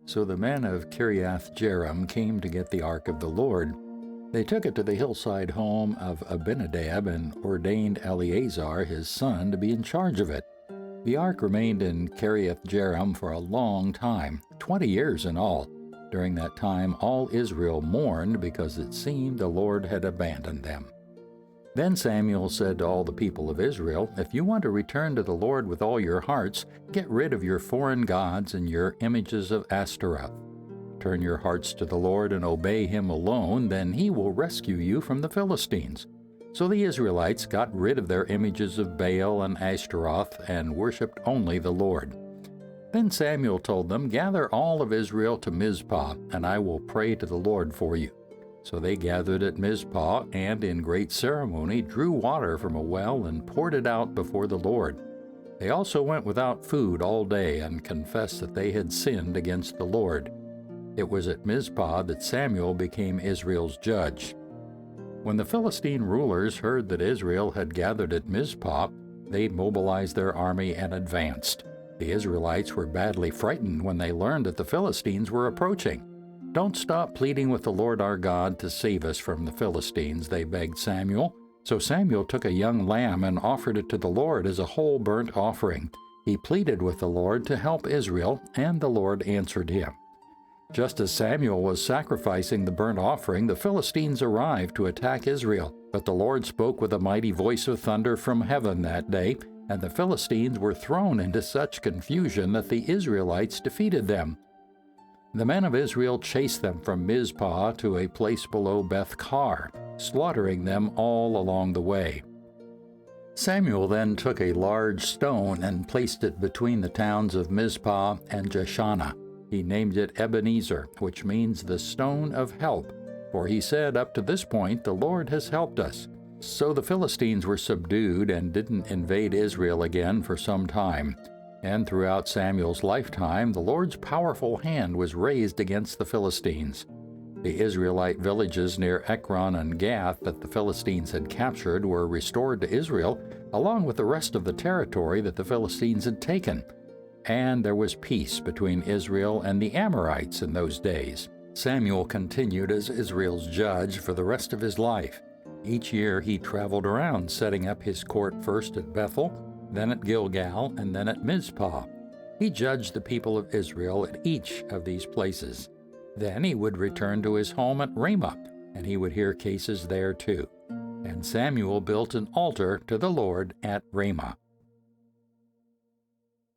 So the men of Kiriath-Jearim came to get the ark of the Lord. They took it to the hillside home of Abinadab and ordained Eleazar his son to be in charge of it. The ark remained in Kiriath-Jearim for a long time, 20 years in all. During that time all Israel mourned because it seemed the Lord had abandoned them. Then Samuel said to all the people of Israel, "If you want to return to the Lord with all your hearts, get rid of your foreign gods and your images of Ashtaroth. Turn your hearts to the Lord and obey Him alone, then He will rescue you from the Philistines." So the Israelites got rid of their images of Baal and Ashtaroth and worshipped only the Lord. Then Samuel told them, "Gather all of Israel to Mizpah, and I will pray to the Lord for you." So they gathered at Mizpah and in great ceremony drew water from a well and poured it out before the Lord. They also went without food all day and confessed that they had sinned against the Lord. It was at Mizpah that Samuel became Israel's judge. When the Philistine rulers heard that Israel had gathered at Mizpah, they mobilized their army and advanced. The Israelites were badly frightened when they learned that the Philistines were approaching. "Don't stop pleading with the Lord our God to save us from the Philistines," they begged Samuel. So Samuel took a young lamb and offered it to the Lord as a whole burnt offering. He pleaded with the Lord to help Israel, and the Lord answered him. Just as Samuel was sacrificing the burnt offering, the Philistines arrived to attack Israel. But the Lord spoke with a mighty voice of thunder from heaven that day, and the Philistines were thrown into such confusion that the Israelites defeated them. The men of Israel chased them from Mizpah to a place below Beth-kar, slaughtering them all along the way. Samuel then took a large stone and placed it between the towns of Mizpah and Jeshanah. He named it Ebenezer, which means the stone of help, for he said, "Up to this point the Lord has helped us." So the Philistines were subdued and didn't invade Israel again for some time. And throughout Samuel's lifetime, the Lord's powerful hand was raised against the Philistines. The Israelite villages near Ekron and Gath that the Philistines had captured were restored to Israel, along with the rest of the territory that the Philistines had taken. And there was peace between Israel and the Amorites in those days. Samuel continued as Israel's judge for the rest of his life. Each year he traveled around, setting up his court first at Bethel, then at Gilgal, and then at Mizpah. He judged the people of Israel at each of these places. Then he would return to his home at Ramah, and he would hear cases there too. And Samuel built an altar to the Lord at Ramah.